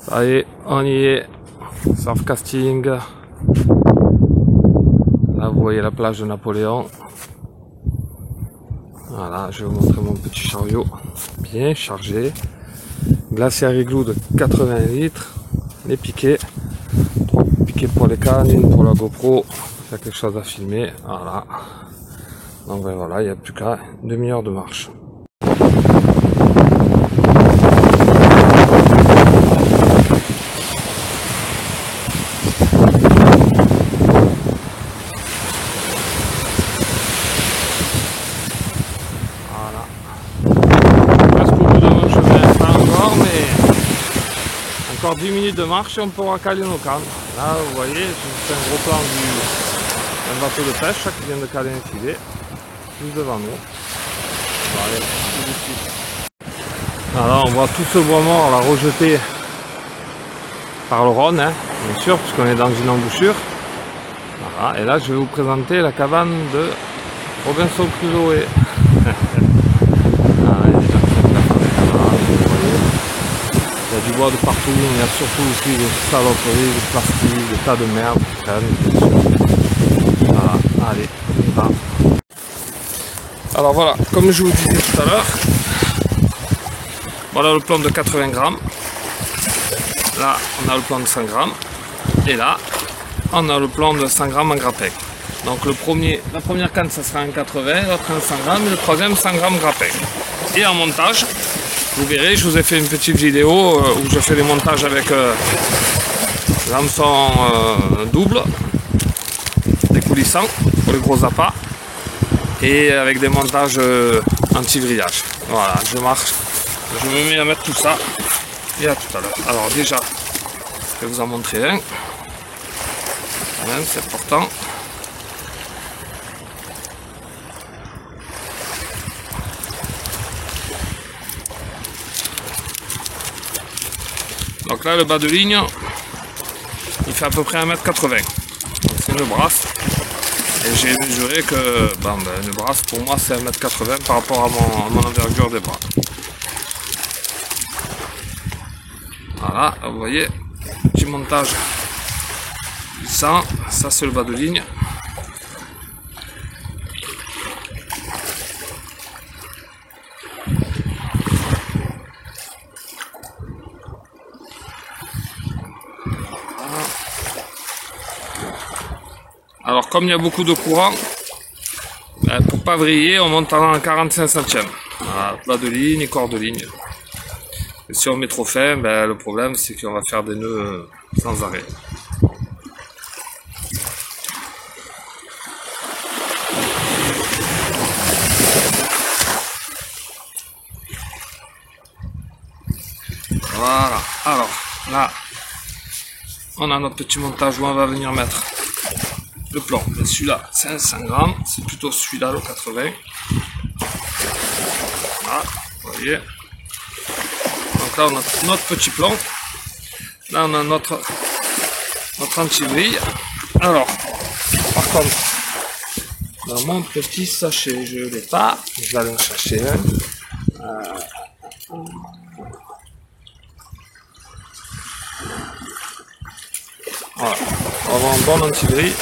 Ça y est, on y est. Surf casting. Là, vous voyez la plage de Napoléon. Voilà, je vais vous montrer mon petit chariot bien chargé. Glacière igloo de 80 litres. Les piquets. 3 piquets pour les cannes, une pour la GoPro. Il y a quelque chose à filmer. Voilà. Donc ben voilà, il n'y a plus qu'à une demi-heure de marche. Encore 10 minutes de marche et on pourra caler nos cannes. Là, vous voyez, c'est un gros plan d'un bateau de pêche qui vient de caler un filet, juste devant nous. Allez, tout de suite. Alors, on voit tout ce bois mort là rejeté par le Rhône, hein, bien sûr, puisqu'on est dans une embouchure. Voilà, et là, je vais vous présenter la cabane de Robinson Crusoe. Il y a du bois de partout, mais il y a surtout aussi des saloperies, des plastiques, des tas de merde. Voilà, allez, on y va. Alors voilà, comme je vous disais tout à l'heure, voilà le plan de 80 grammes. Là, on a le plan de 100 grammes. Et là, on a le plan de 100 grammes en grappin. Donc la première canne, ça sera en 80, l'autre en 100 grammes, et le troisième 100 grammes grappin. Et en montage, vous verrez, je vous ai fait une petite vidéo où je fais des montages avec l'hameçon double, découlissant pour les gros appâts, et avec des montages anti-grillage. Voilà, je marche, je me mets à mettre tout ça, et à tout à l'heure. Alors déjà, je vais vous en montrer un, quand même, c'est important. Donc là, le bas de ligne, il fait à peu près 1,80 m. C'est une brasse. Et j'ai mesuré que une brasse, pour moi, c'est 1,80 m par rapport à mon envergure des bras. Voilà, vous voyez, petit montage glissant. Ça, c'est le bas de ligne. Alors comme il y a beaucoup de courant, pour pas vriller, on monte en 45 centièmes. Voilà, plat de ligne et corps de ligne. Et si on met trop fin, le problème c'est qu'on va faire des nœuds sans arrêt. Voilà, alors là, on a notre petit montage où on va venir mettre le plan. Celui-là, c'est un 100 grammes, c'est plutôt celui-là, le 80. Voilà, vous voyez. Donc là, on a notre petit plan. Là, on a notre anti-vrille. Alors, par contre, dans mon petit sachet, je ne l'ai pas. Je vais aller en chercher un. Voilà, on va avoir un bon anti-vrille.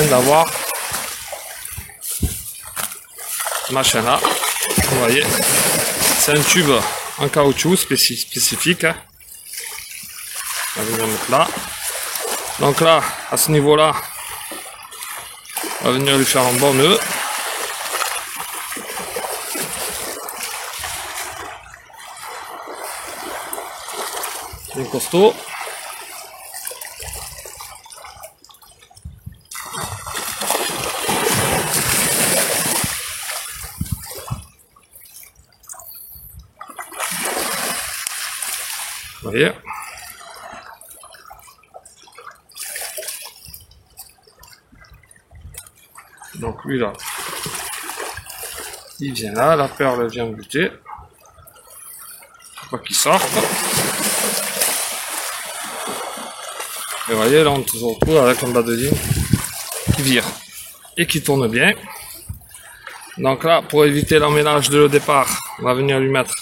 D'avoir ce machin là, vous voyez, c'est un tube en caoutchouc spécifique, hein. On va venir mettre là. Donc là, à ce niveau là, on va venir lui faire un bon nœud. Bien costaud. Vous voyez, donc lui là, il vient là, la perle vient buter, faut pas qu'il sorte. Et vous voyez, là on se retrouve avec un bas de ligne qui vire et qui tourne bien. Donc là, pour éviter l'emmêlage de le départ, on va venir lui mettre.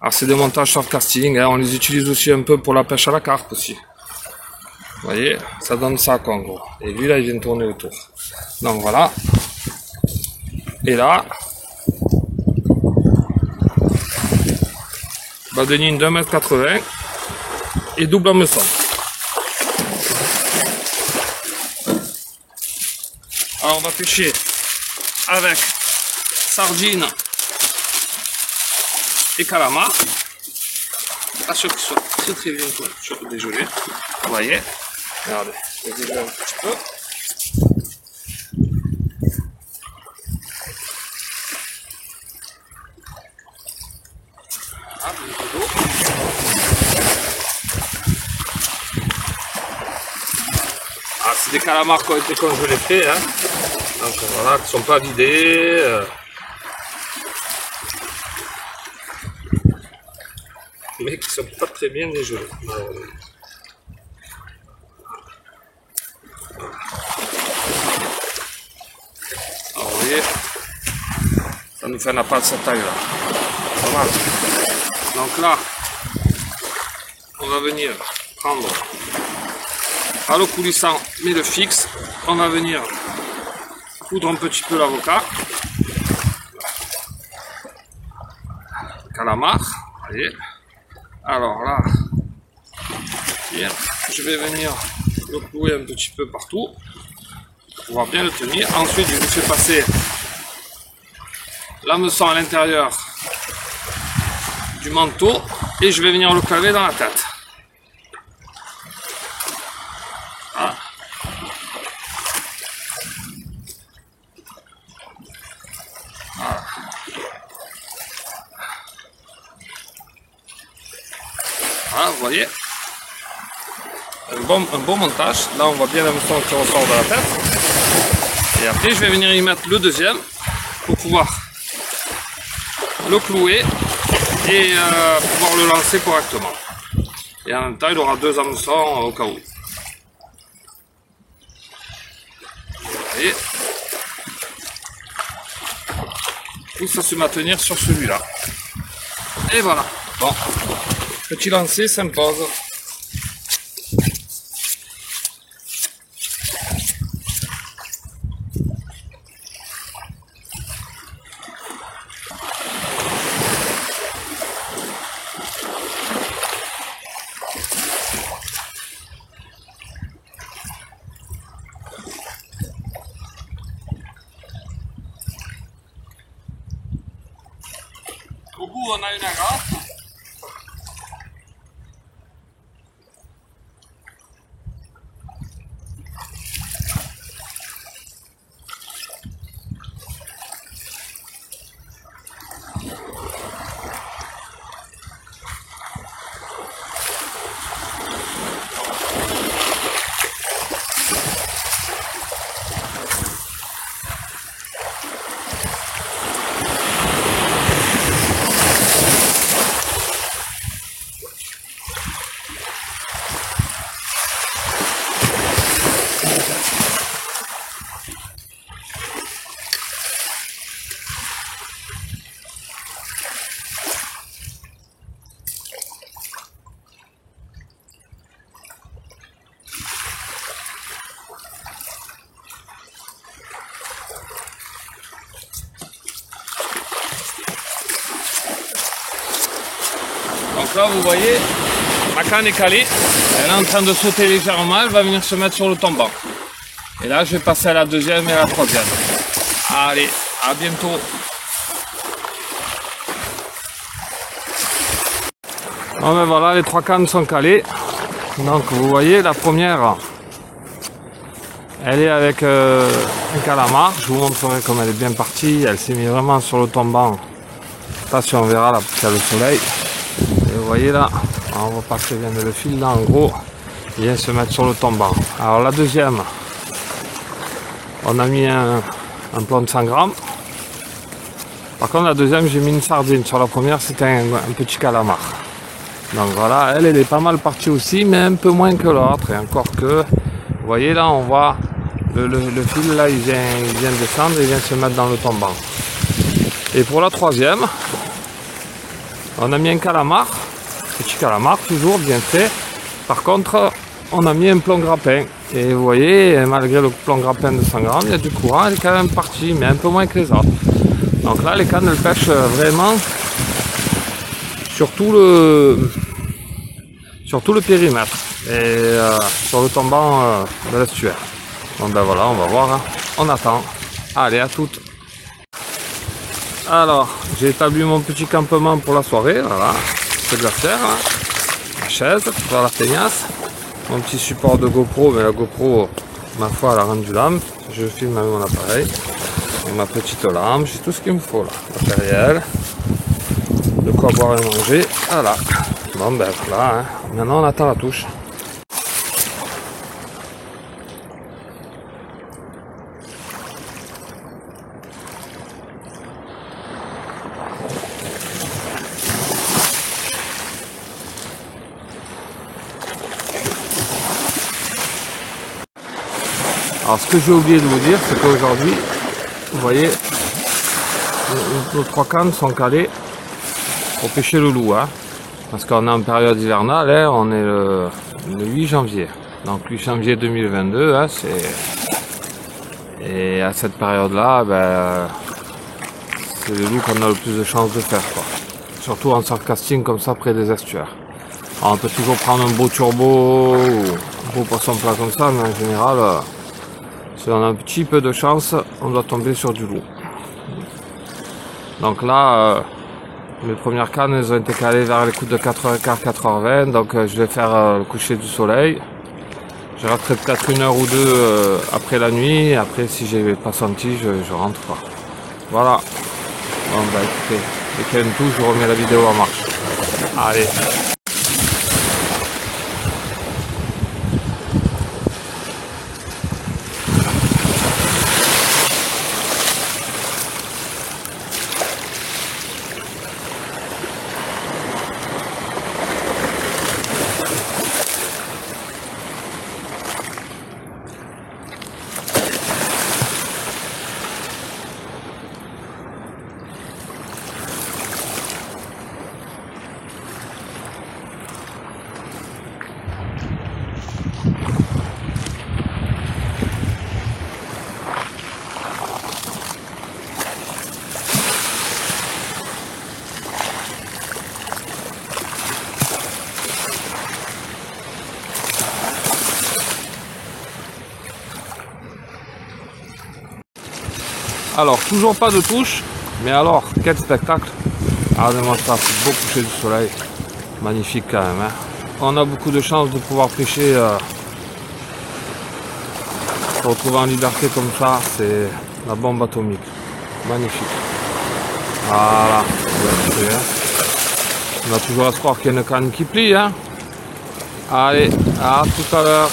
Alors c'est des montages sur casting, hein. On les utilise aussi un peu pour la pêche à la carpe aussi. Vous voyez, ça donne ça quoi en gros. Et lui là, il vient tourner autour. Donc voilà. Et là, badenine d'1,80 m et double hameçon. Alors on va pêcher avec sardines et calamars. Attention qu'ils soient très très bien sur le dégelé. Vous voyez, regardez, je vais dégeler un petit peu. Voilà, ah, c'est des calamars qui ont été congelés faits, hein. Donc voilà, qui ne sont pas vidés. Mais qui ne sont pas très bien dégelés. Alors vous voyez, ça nous fait un appât de cette taille là. Voilà. Donc là, on va venir prendre à l'eau coulissant, mais le fixe, on va venir coudre un petit peu l'avocat. Calamar, vous voyez. Alors là, je vais venir le clouer un petit peu partout pour pouvoir bien le tenir. Ensuite, je lui fais passer l'hameçon à l'intérieur du manteau et je vais venir le claver dans la tête. Voilà. Voilà. Voilà, vous voyez, un bon montage. Là, on voit bien l'hameçon qui ressort de la tête. Et après, je vais venir y mettre le deuxième pour pouvoir le clouer et pouvoir le lancer correctement. Et en même temps, il aura deux hameçons au cas où. Vous voyez, tout ça se maintenir sur celui-là. Et voilà. Bon. Petit lancer s'impose. Au bout, on a une agrafe. Donc là, vous voyez, ma canne est calée, elle est en train de sauter légèrement, elle va venir se mettre sur le tombant. Et là, je vais passer à la deuxième et à la troisième. Allez, à bientôt. Bon ben voilà, les trois cannes sont calées. Donc vous voyez, la première, elle est avec un calamar. Je vous montrerai comme elle est bien partie. Elle s'est mise vraiment sur le tombant. Attention, on verra là, parce qu'il y a le soleil. Et vous voyez là, on voit pas très bien le fil là, en gros, il vient se mettre sur le tombant. Alors la deuxième, on a mis un plomb de 100 grammes. Par contre la deuxième, j'ai mis une sardine. Sur la première, c'était un petit calamar. Donc voilà, elle est pas mal partie aussi, mais un peu moins que l'autre. Et encore que, vous voyez là, on voit Le fil là il vient descendre, il vient se mettre dans le tombant. Et pour la troisième, on a mis un calamar, petit calamar toujours bien fait. Par contre, on a mis un plomb grappin. Et vous voyez, malgré le plomb grappin de 100 grammes, il y a du courant, il est quand même parti, mais un peu moins que les autres. Donc là, les cannes, elles pêchent vraiment sur tout le périmètre et sur le tombant de l'estuaire. Bon ben voilà, on va voir, hein. On attend. Allez, à toutes. Alors, j'ai établi mon petit campement pour la soirée, voilà. C'est de la serre, hein. La chaise, pour faire la feignasse. Mon petit support de GoPro, mais la GoPro, ma foi, elle a rendu l'âme. Je filme avec mon appareil. Et ma petite lampe, j'ai tout ce qu'il me faut là. Matériel, de quoi boire et manger, voilà. Bon ben voilà, hein. Maintenant on attend la touche. Alors ce que j'ai oublié de vous dire, c'est qu'aujourd'hui, vous voyez, nos 3 cannes sont calées pour pêcher le loup, hein, parce qu'on est en période hivernale, hein, on est le 8 janvier. Donc 8 janvier 2022, hein, et à cette période-là, ben, c'est le loup qu'on a le plus de chances de faire, quoi. Surtout en surcasting comme ça près des estuaires. Alors, on peut toujours prendre un beau turbo ou un beau poisson plat comme ça, mais en général, si on a un petit peu de chance, on doit tomber sur du loup. Donc là, mes premières cannes, elles ont été calées vers les coups de 4h15, 4h20. Donc je vais faire le coucher du soleil. Je resterai peut-être 1 heure ou 2 après la nuit. Après, si j'ai pas senti, je rentre pas. Voilà. Bon bah écoutez, dès qu'il y a une touche, je remets la vidéo en marche. Allez. Alors, toujours pas de touche, mais alors, quel spectacle! Regardez-moi ça, c'est beau coucher du soleil. Magnifique quand même, hein. On a beaucoup de chance de pouvoir pêcher, se retrouver en liberté comme ça, c'est la bombe atomique. Magnifique. Voilà, on a toujours espoir qu'il y ait une canne qui plie, hein. Allez, à tout à l'heure.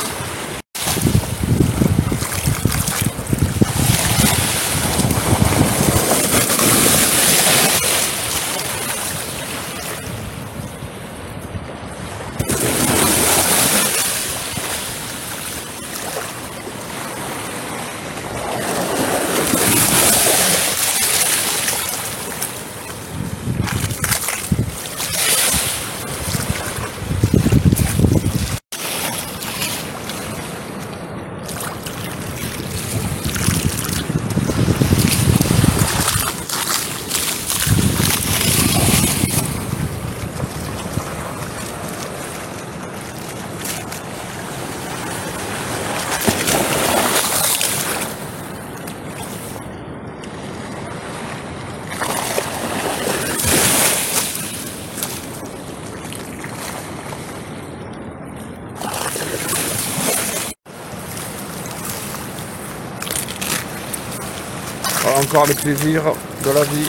Encore le plaisir de la vie,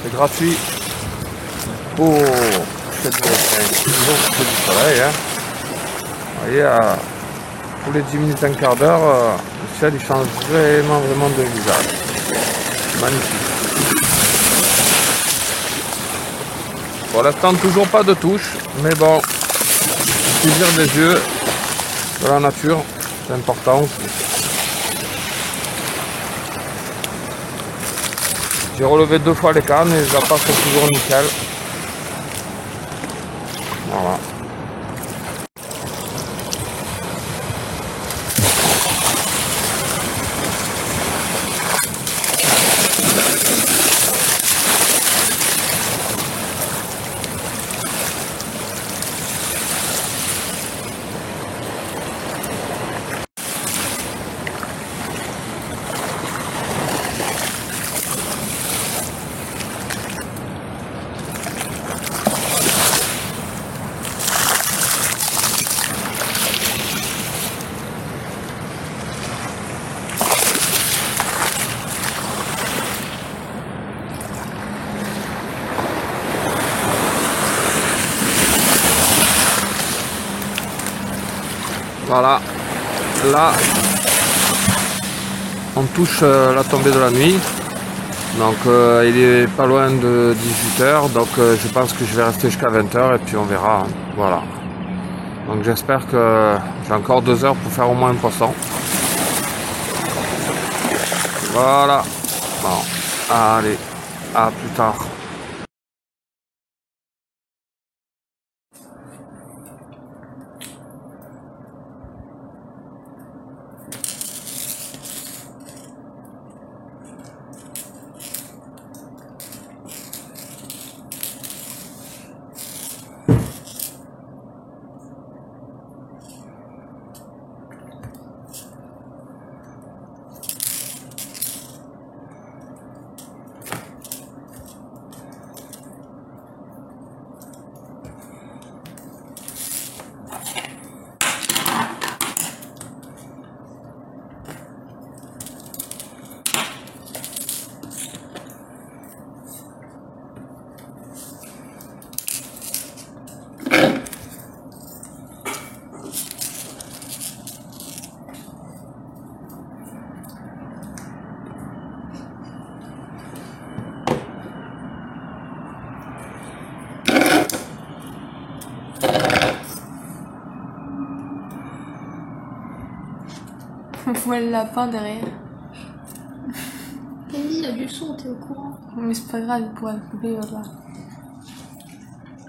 c'est gratuit. Oh, c'est du soleil, hein. Vous voyez, tous les 10 minutes, un quart d'heure, le ciel il change vraiment de visage. Magnifique. Pour l'instant, toujours pas de touche, mais bon, plaisir des yeux, de la nature, c'est important aussi. J'ai relevé 2 fois les cannes et ça passe toujours nickel. Voilà. Voilà, là on touche la tombée de la nuit, donc il est pas loin de 18 h, donc je pense que je vais rester jusqu'à 20 h et puis on verra, hein. Voilà. Donc j'espère que j'ai encore 2 heures pour faire au moins un poisson. Voilà, bon, allez, à plus tard. On voit le lapin derrière. Camille, il y a du son, t'es au courant? Mais c'est pas grave, il pourra le couper, voilà.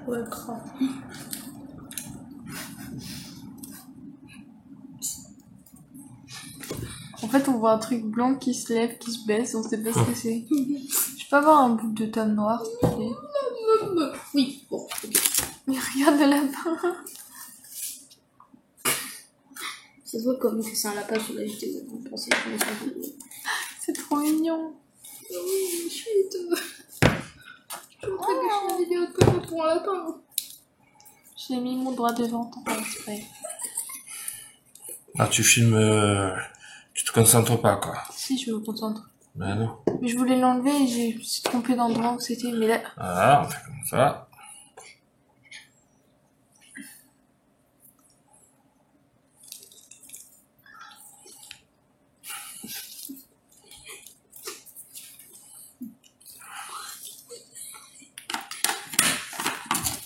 Ouais, grave. En fait, on voit un truc blanc qui se lève, qui se baisse, on sait pas ce que c'est. Je peux avoir un bout de tome noir, s'il te plaît? Oui, bon, ok. Mais regarde le lapin. Ça se voit comme que c'est un lapin sur la vidéo. Vous pensez que c'est un peu... C'est trop mignon. Oui, chut. Je suis en train de faire une vidéo de comment trouver un lapin. J'ai mis mon doigt devant, t'en pas exprès. Là tu filmes, tu te concentres pas quoi. Si, je me concentre. Ben non. Mais je voulais l'enlever et je me suis trompée d'endroit où c'était, mais là... Voilà, on fait comme ça.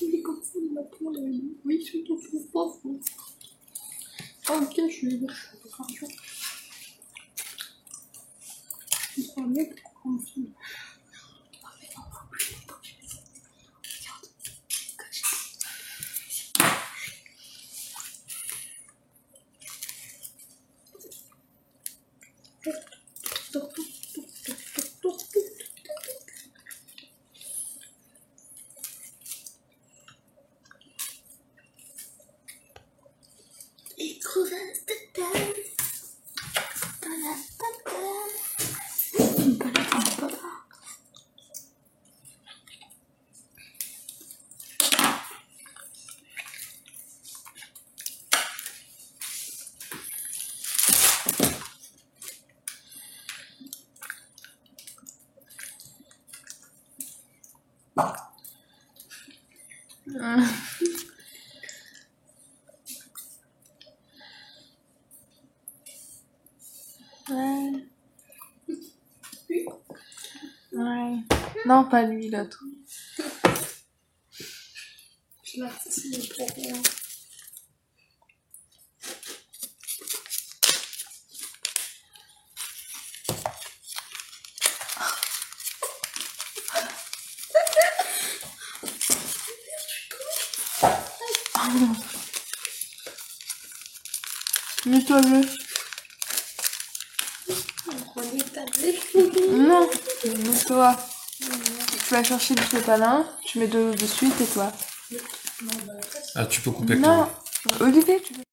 Il est comme ça, le lapin, là. Oui, je te trouve pas. Ok, je suis d'accord. C'est un mec comme ça. Les crevasses de terre. Ouais. Ouais. Non, pas lui, l'autre. Je la retire pour rien. Nettoie-le. Prenez ta tête. Non, nettoie. Tu vas chercher du sopalin, tu mets de l'eau dessus et tais-toi. Ah, tu peux couper avec Non, Olivier, tu veux...